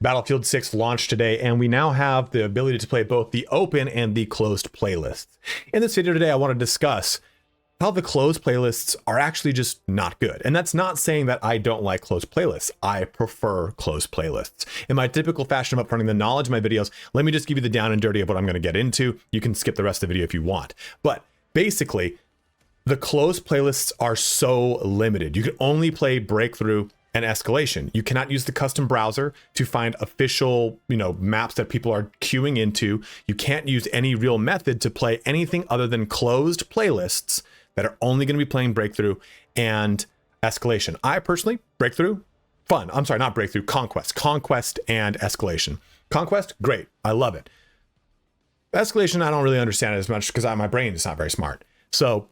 Battlefield 6 launched today, and we now have the ability to play both the open and the closed playlists. In this video today, I want to discuss how the closed playlists are actually just not good. And that's not saying that I don't like closed playlists. I prefer closed playlists. In my typical fashion of upfronting the knowledge of my videos, let me just give you the down and dirty of what I'm going to get into. You can skip the rest of the video if you want. But basically, the closed playlists are so limited. You can only play Breakthrough and Escalation. You cannot use the custom browser to find official, maps that people are queuing into. You can't use any real method to play anything other than closed playlists that are only going to be playing Breakthrough and Escalation. I personally, Breakthrough, fun. I'm sorry, not Breakthrough, Conquest and Escalation. Conquest, great. I love it. Escalation, I don't really understand it as much because my brain is not very smart. So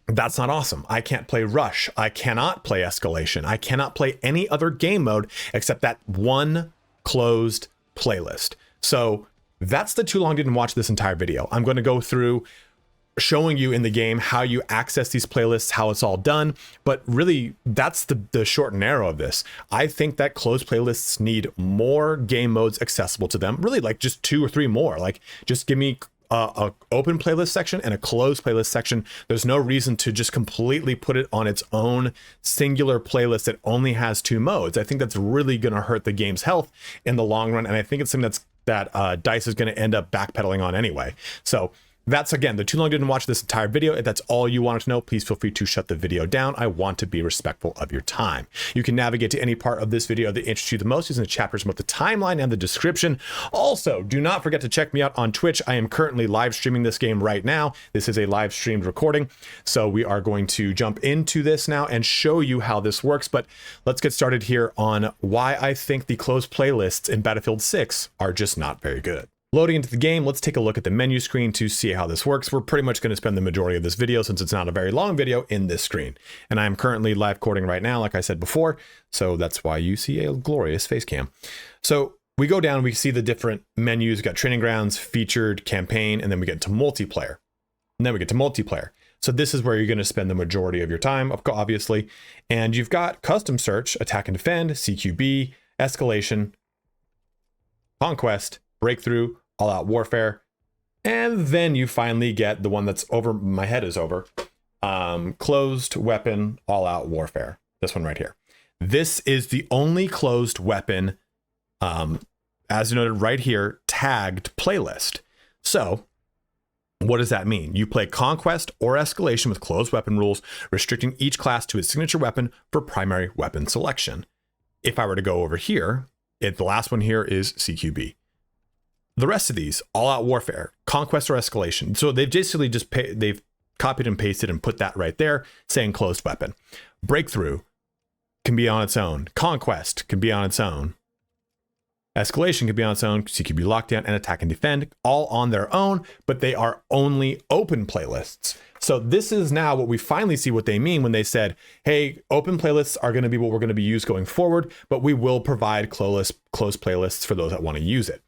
that's not awesome. I can't play Rush. I cannot play Escalation. I cannot play any other game mode except that one closed playlist. So that's the too long didn't watch this entire video. I'm going to go through showing you in the game how you access these playlists, how it's all done. But really, that's the short and narrow of this. I think that closed playlists need more game modes accessible to them. Really, like just 2 or 3 more. Like just give me a open playlist section and a closed playlist section. There's no reason to just completely put it on its own singular playlist that only has 2 modes. I think that's really going to hurt the game's health in the long run, and I think it's something that DICE is going to end up backpedaling on anyway. So that's, again, the too long didn't watch this entire video. If that's all you wanted to know, please feel free to shut the video down. I want to be respectful of your time. You can navigate to any part of this video that interests you the most using the chapters about the timeline and the description. Also, do not forget to check me out on Twitch. I am currently live streaming this game right now. This is a live streamed recording. So we are going to jump into this now and show you how this works. But let's get started here on why I think the closed playlists in Battlefield 6 are just not very good. Loading into the game, let's take a look at the menu screen to see how this works. We're pretty much going to spend the majority of this video, since it's not a very long video, in this screen. And I'm currently live recording right now, like I said before, so that's why you see a glorious face cam. So we go down, we see the different menus. We've got training grounds, featured, campaign, and then we get to multiplayer. And then we get to multiplayer. So this is where you're going to spend the majority of your time, obviously. And you've got custom search, attack and defend, CQB, escalation, conquest, breakthrough, all out warfare, and then you finally get the one that's over my head is over, closed weapon, all out warfare. This one right here. This is the only closed weapon, as noted right here, tagged playlist. So what does that mean? You play conquest or escalation with closed weapon rules, restricting each class to its signature weapon for primary weapon selection. If I were to go over here, the last one here is CQB. The rest of these, all out warfare, conquest or escalation. So they've basically just they've copied and pasted and put that right there, saying closed weapon. Breakthrough can be on its own. Conquest can be on its own. Escalation can be on its own. CQB lockdown and attack and defend, all on their own, but they are only open playlists. So this is now what we finally see what they mean when they said, hey, open playlists are going to be what we're going to be used going forward, but we will provide closed playlists for those that want to use it.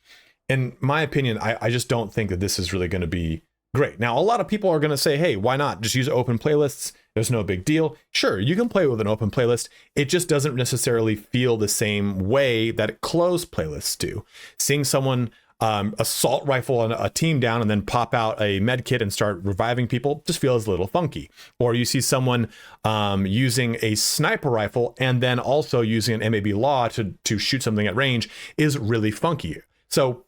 In my opinion, I just don't think that this is really going to be great. Now, a lot of people are going to say, hey, why not just use open playlists? There's no big deal. Sure, you can play with an open playlist. It just doesn't necessarily feel the same way that closed playlists do. Seeing someone assault rifle a team down and then pop out a med kit and start reviving people just feels a little funky. Or you see someone using a sniper rifle and then also using an MAB law to shoot something at range is really funky. So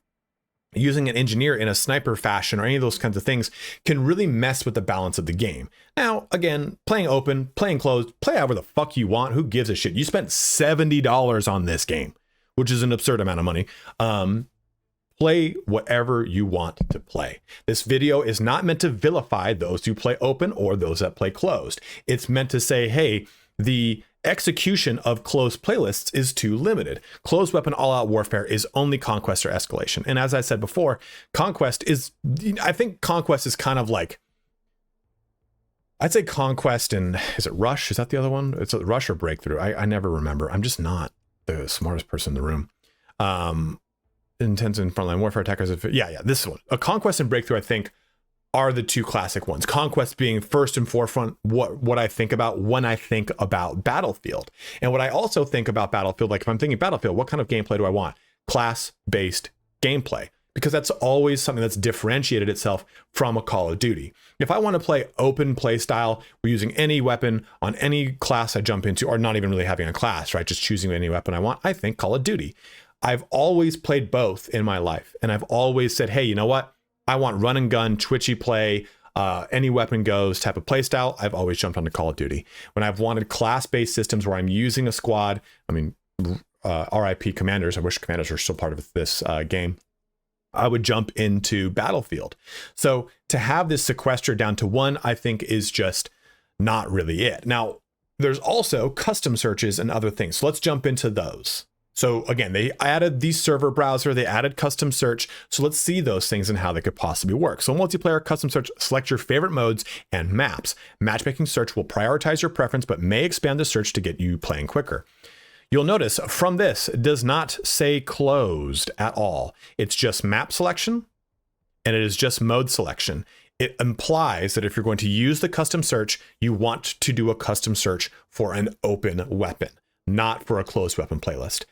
using an engineer in a sniper fashion or any of those kinds of things can really mess with the balance of the game. Now, again, playing open, playing closed, play however the fuck you want. Who gives a shit? You spent $70 on this game, which is an absurd amount of money. Play whatever you want to play. This video is not meant to vilify those who play open or those that play closed. It's meant to say, hey, the execution of closed playlists is too limited. Closed weapon all-out warfare is only conquest or escalation. And as I said before, I think conquest is kind of like, I'd say conquest and, is it Rush? Is that the other one? It's a Rush or Breakthrough. I never remember. I'm just not the smartest person in the room. Intense and frontline warfare attackers. Yeah, this one. A conquest and Breakthrough, I think, are the two classic ones. Conquest being first and forefront what I think about when I think about Battlefield. And what I also think about Battlefield, like if I'm thinking Battlefield, what kind of gameplay do I want? class-based gameplay, because that's always something that's differentiated itself from a Call of Duty. If I want to play open play style, we're using any weapon on any class I jump into, or not even really having a class, right? Just choosing any weapon I want, I think Call of Duty. I've always played both in my life, and I've always said, hey, you know what? I want run and gun, twitchy play, any weapon goes type of play style. I've always jumped onto Call of Duty. When I've wanted class-based systems where I'm using a squad, I mean, RIP Commanders, I wish Commanders are still part of this game, I would jump into Battlefield. So to have this sequester down to one, I think is just not really it. Now, there's also custom searches and other things. So let's jump into those. So again, they added the server browser, they added custom search. So let's see those things and how they could possibly work. So multiplayer custom search, select your favorite modes and maps. Matchmaking search will prioritize your preference, but may expand the search to get you playing quicker. You'll notice from this, it does not say closed at all. It's just map selection, and it is just mode selection. It implies that if you're going to use the custom search, you want to do a custom search for an open weapon, not for a closed weapon playlist.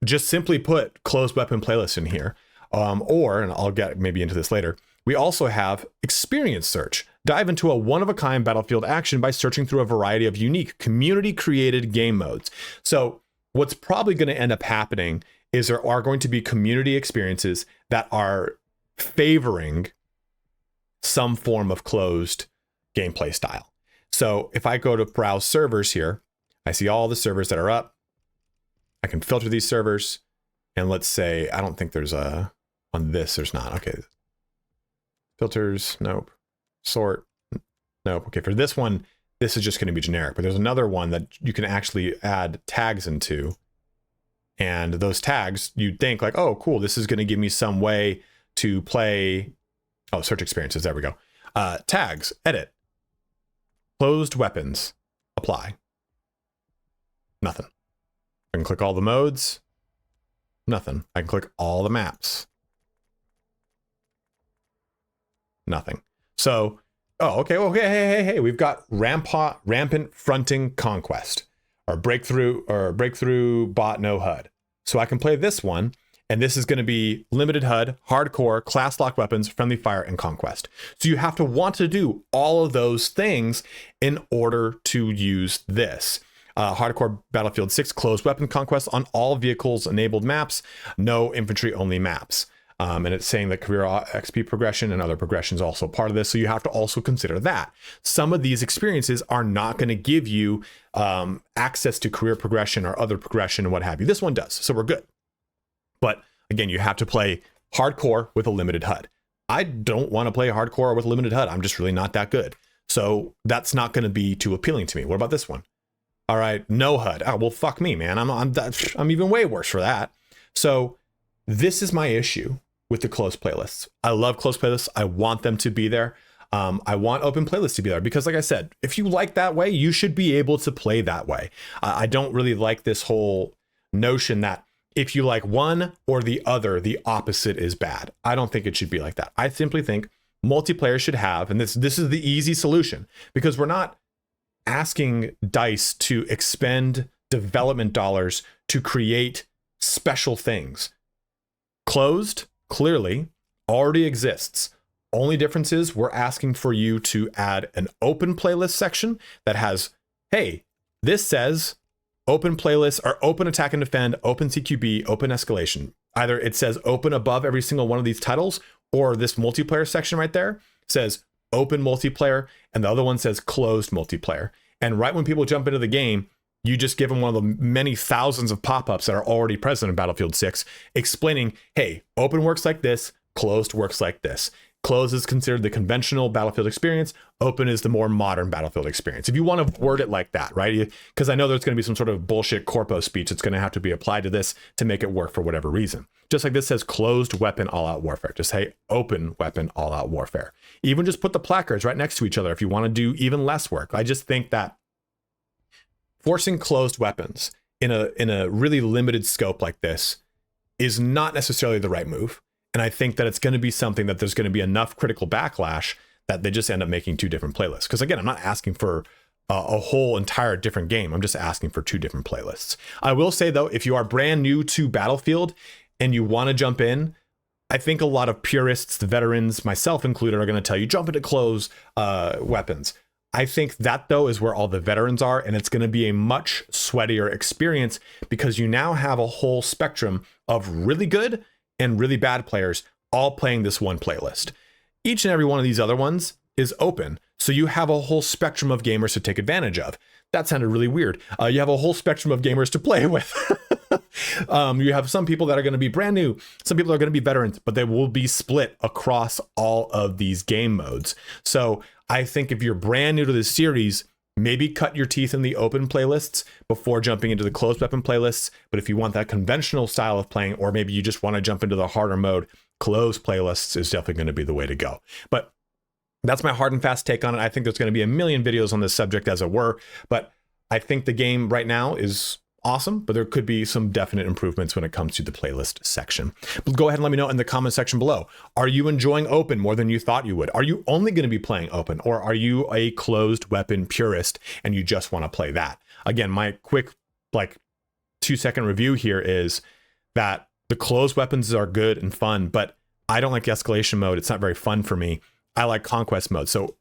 Just simply put closed weapon playlist in here. Or, and I'll get maybe into this later, we also have experience search. Dive into a one-of-a-kind Battlefield action by searching through a variety of unique community-created game modes. So what's probably going to end up happening is there are going to be community experiences that are favoring some form of closed gameplay style. So if I go to browse servers here, I see all the servers that are up. I can filter these servers, and let's say, I don't think there's a, on this, there's not. Okay. Filters, nope. Sort, nope. Okay, for this one, this is just going to be generic, but there's another one that you can actually add tags into. And those tags, you'd think like, oh, cool, this is going to give me some way to play. Oh, search experiences, there we go. Tags, edit, closed weapons, apply. Nothing. I can click all the modes. Nothing. I can click all the maps. Nothing. So, oh, okay, well, hey, we've got rampant fronting conquest, or breakthrough bot no HUD. So I can play this one, and this is going to be limited HUD, hardcore, class lock weapons, friendly fire, and conquest. So you have to want to do all of those things in order to use this. Hardcore Battlefield 6 closed weapon conquest on all vehicles enabled maps, no infantry only maps. And it's saying that career XP progression and other progressions are also part of this. So you have to also consider that. Some of these experiences are not going to give you access to career progression or other progression and what have you. This one does. So we're good. But again, you have to play hardcore with a limited HUD. I don't want to play hardcore with a limited HUD. I'm just really not that good. So that's not going to be too appealing to me. What about this one? All right, no HUD. Oh, well, fuck me, man. I'm even way worse for that. So this is my issue with the closed playlists. I love closed playlists. I want them to be there. I want open playlists to be there because, like I said, if you like that way, you should be able to play that way. I don't really like this whole notion that if you like one or the other, the opposite is bad. I don't think it should be like that. I simply think multiplayer should have, and this is the easy solution, because we're not asking DICE to expend development dollars to create special things. Closed, clearly, already exists. Only difference is we're asking for you to add an open playlist section that has, hey, this says open playlist or open attack and defend, open CQB, open escalation. Either it says open above every single one of these titles, or this multiplayer section right there says open multiplayer, and the other one says closed multiplayer. And right when people jump into the game, you just give them one of the many thousands of pop-ups that are already present in Battlefield 6, explaining, hey, open works like this, closed works like this. Closed is considered the conventional Battlefield experience. Open is the more modern Battlefield experience. If you want to word it like that, right? Because I know there's going to be some sort of bullshit corpo speech that's going to have to be applied to this to make it work for whatever reason. Just like this says closed weapon all-out warfare. Just say open weapon all-out warfare. Even just put the placards right next to each other if you want to do even less work. I just think that forcing closed weapons in a really limited scope like this is not necessarily the right move. And I think that it's going to be something that there's going to be enough critical backlash that they just end up making two different playlists. Because again, I'm not asking for a whole entire different game. I'm just asking for two different playlists. I will say though, if you are brand new to Battlefield and you want to jump in, I think a lot of purists, the veterans, myself included, are going to tell you jump into close weapons. I think that, though, is where all the veterans are, and it's going to be a much sweatier experience because you now have a whole spectrum of really good and really bad players all playing this one playlist. Each and every one of these other ones is open, so you have a whole spectrum of gamers to take advantage of. That sounded really weird. You have a whole spectrum of gamers to play with. You have some people that are going to be brand new, some people are going to be veterans, but they will be split across all of these game modes. So I think if you're brand new to this series, maybe cut your teeth in the open playlists before jumping into the closed weapon playlists. But if you want that conventional style of playing, or maybe you just want to jump into the harder mode, closed playlists is definitely going to be the way to go. But that's my hard and fast take on it. I think there's going to be a million videos on this subject, as it were, but I think the game right now is awesome, but there could be some definite improvements when it comes to the playlist section. But go ahead and let me know in the comment section below. Are you enjoying open more than you thought you would? Are you only going to be playing open, or are you a closed weapon purist and you just want to play that? Again, my quick 2-second review here is that the closed weapons are good and fun, but I don't like escalation mode. It's not very fun for me. I like conquest mode. So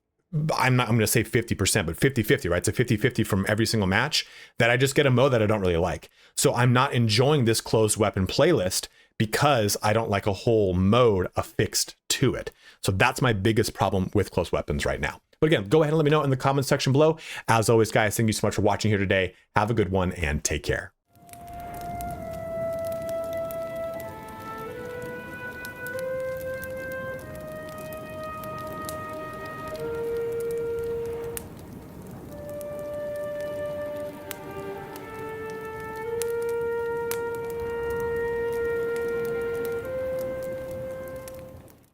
I'm going to say 50%, but 50-50, right? It's a 50-50 from every single match that I just get a mode that I don't really like. So I'm not enjoying this closed weapon playlist because I don't like a whole mode affixed to it. So that's my biggest problem with closed weapons right now. But again, go ahead and let me know in the comment section below. As always, guys, thank you so much for watching here today. Have a good one and take care.